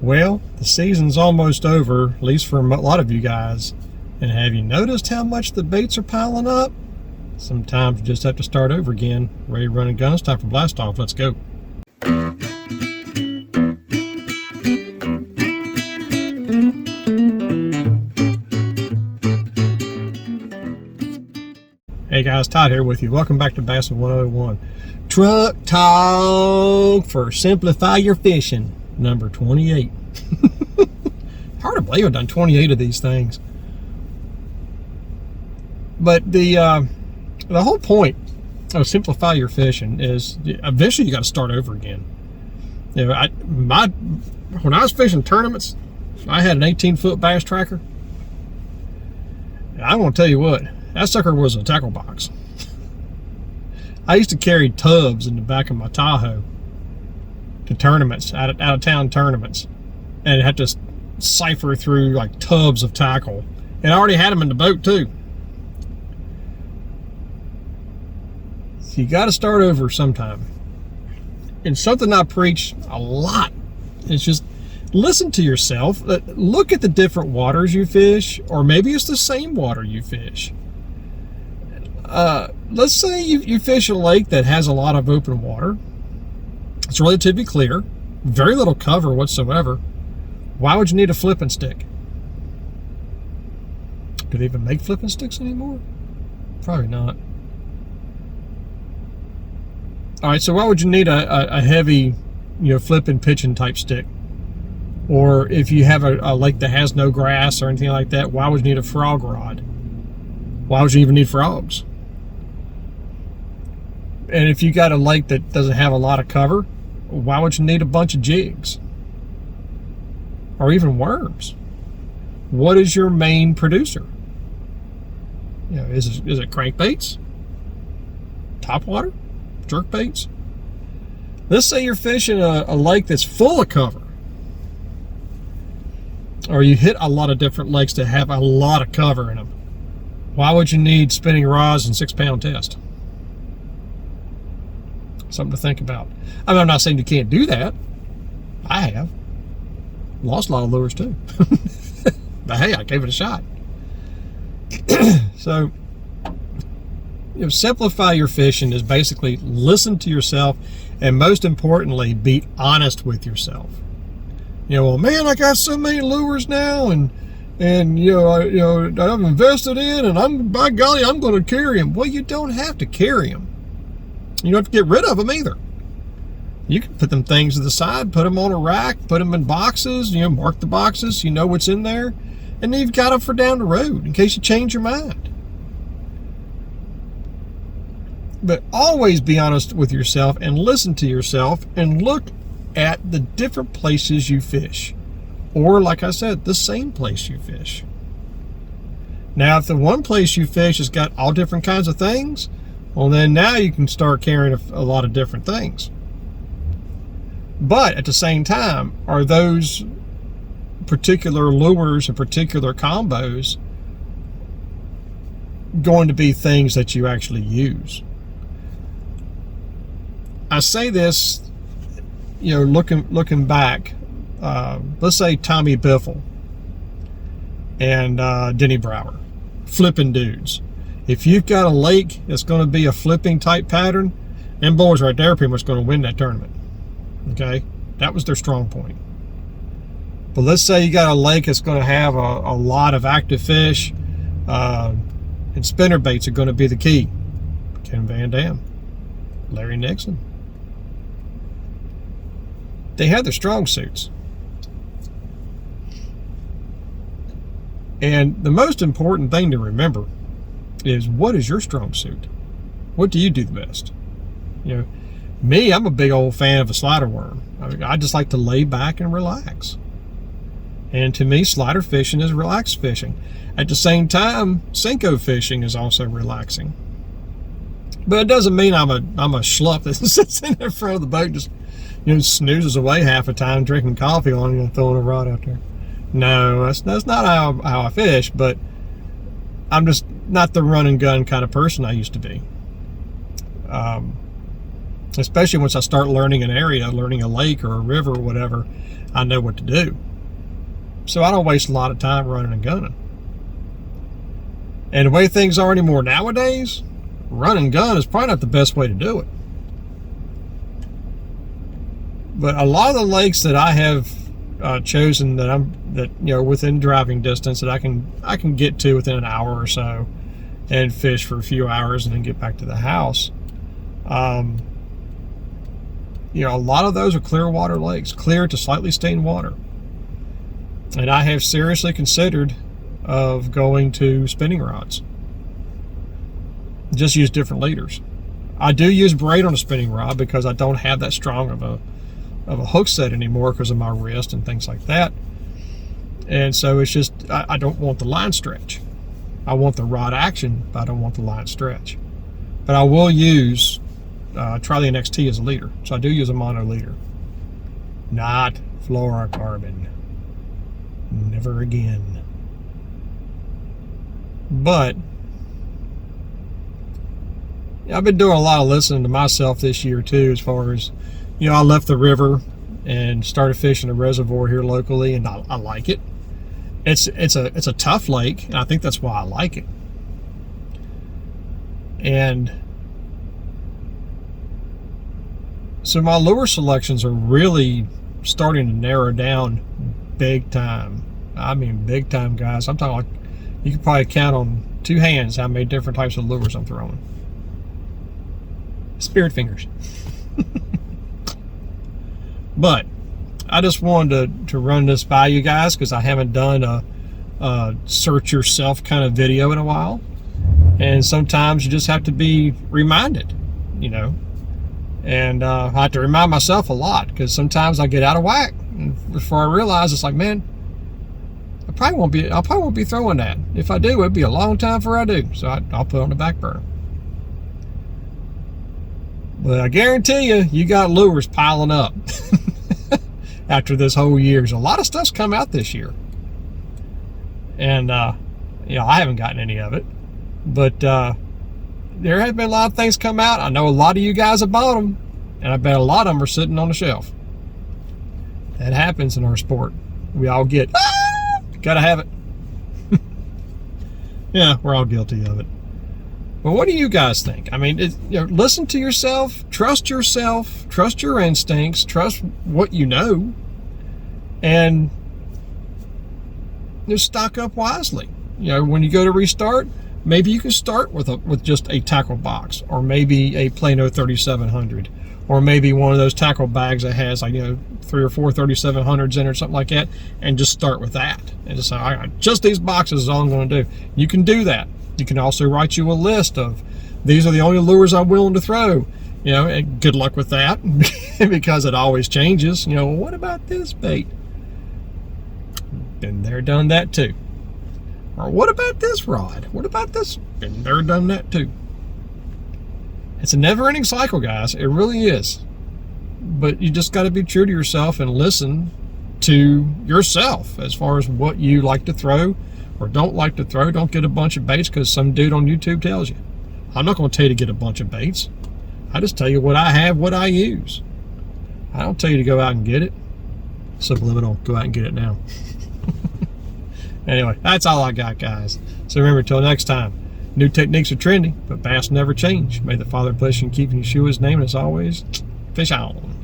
Well, the season's almost over, at least for a lot of you guys. And have you noticed how much the baits are piling up? Sometimes you just have to start over again. Ready to run and gun? It's time for blast off. Let's go. Hey guys, Todd here with you. Welcome back to Bassin 101. Truck talk for Simplify Your Fishing, number 28. Hard to believe I've done 28 of these things. But the whole point of Simplify Your Fishing is eventually you got to start over again. You know, when I was fishing tournaments, I had an 18-foot bass tracker. And I want to tell you what, that sucker was a tackle box. I used to carry tubs in the back of my Tahoe to tournaments, out of town tournaments, and had to cipher through like tubs of tackle. And I already had them in the boat too. So you got to start over sometime. And something I preach a lot is just listen to yourself. Look at the different waters you fish, or maybe it's the same water you fish. Let's say you fish a lake that has a lot of open water. It's relatively clear, very little cover whatsoever. Why would you need a flipping stick? Do they even make flipping sticks anymore? Probably not. All right, so why would you need a heavy, flipping, pitching type stick? Or if you have a lake that has no grass or anything like that, why would you need a frog rod? Why would you even need frogs? And if you got a lake that doesn't have a lot of cover, why would you need a bunch of jigs? Or even worms? What is your main producer? Is it crankbaits? Topwater? Jerkbaits? Let's say you're fishing a lake that's full of cover. Or you hit a lot of different lakes that have a lot of cover in them. Why would you need spinning rods and 6-pound test? Something to think about. I mean, I'm not saying you can't do that. I have. Lost a lot of lures too. But hey, I gave it a shot. So, simplify your fishing is basically listen to yourself, and most importantly, be honest with yourself. Well, man, I got so many lures now, and I've invested in, and by golly, I'm going to carry them. Well, you don't have to carry them. You don't have to get rid of them either. You can put them things to the side, put them on a rack, put them in boxes, mark the boxes, you know what's in there, and then you've got them for down the road in case you change your mind. But always be honest with yourself and listen to yourself and look at the different places you fish. Or, like I said, the same place you fish. Now, if the one place you fish has got all different kinds of things, well, then now you can start carrying a lot of different things. But at the same time, are those particular lures and particular combos going to be things that you actually use? I say this, looking back, let's say Tommy Biffle and Denny Brower, flipping dudes. If you've got a lake that's going to be a flipping type pattern, them boys right there are pretty much going to win that tournament. Okay? That was their strong point. But let's say you got a lake that's going to have a lot of active fish, and spinner baits are going to be the key. Ken Van Dam, Larry Nixon. They have their strong suits. And the most important thing to remember is, what is your strong suit? What do you do the best? Me, I'm a big old fan of a slider worm. I just like to lay back and relax. And to me, slider fishing is relaxed fishing. At the same time, Senko fishing is also relaxing. But it doesn't mean I'm a schlup that sits in the front of the boat and just snoozes away half the time drinking coffee on you and throwing a rod out there. No, that's not how I fish, but I'm just not the run and gun kind of person I used to be. Especially once I start learning an area, learning a lake or a river or whatever, I know what to do. So I don't waste a lot of time running and gunning. And the way things are anymore nowadays, run and gun is probably not the best way to do it. But a lot of the lakes that I have chosen that within driving distance that I can get to within an hour or so, and fish for a few hours and then get back to the house. A lot of those are clear water lakes, clear to slightly stained water. And I have seriously considered of going to spinning rods. Just use different leaders. I do use braid on a spinning rod because I don't have that strong of a hook set anymore because of my wrist and things like that. And so it's just, I don't want the line stretch. I want the rod action, but I don't want the line stretch. But I will use Trillium XT as a leader. So I do use a mono leader. Not fluorocarbon. Never again. But I've been doing a lot of listening to myself this year too, as far as, I left the river and started fishing a reservoir here locally, and I like it. It's a tough lake, and I think that's why I like it. And so my lure selections are really starting to narrow down big time. I mean big time, guys. I'm talking like you can probably count on two hands how many different types of lures I'm throwing. Spirit fingers. But I just wanted to run this by you guys because I haven't done a search yourself kind of video in a while. And sometimes you just have to be reminded, And I have to remind myself a lot because sometimes I get out of whack. And before I realize, it's like, man, I probably won't be throwing that. If I do, it'd be a long time before I do. So I'll put it on the back burner. But I guarantee you got lures piling up after this whole year. There's a lot of stuff's come out this year. And, I haven't gotten any of it. But there have been a lot of things come out. I know a lot of you guys have bought them. And I bet a lot of them are sitting on the shelf. That happens in our sport. We all get, gotta have it. Yeah, we're all guilty of it. But what do you guys think? I mean, listen to yourself, trust your instincts, trust what you know, and just stock up wisely. When you go to restart, maybe you can start with just a tackle box, or maybe a Plano 3700, or maybe one of those tackle bags that has 3 or 4 3700s in or something like that, and just start with that. And just say, all right, just these boxes is all I'm going to do. You can do that. You can also write you a list of these are the only lures I'm willing to throw. And good luck with that because it always changes. Well, what about this bait? Been there, done that too. Or what about this rod? What about this? Been there, done that too. It's a never-ending cycle, guys. It really is. But you just got to be true to yourself and listen to yourself as far as what you like to throw or don't like to throw. Don't get a bunch of baits because some dude on YouTube tells you. I'm not going to tell you to get a bunch of baits. I just tell you what I have, what I use. I don't tell you to go out and get it. Subliminal, go out and get it now. Anyway, that's all I got, guys. So remember, till next time, new techniques are trendy, but bass never change. May the Father bless you and keep you in Yeshua's name, and as always, fish on.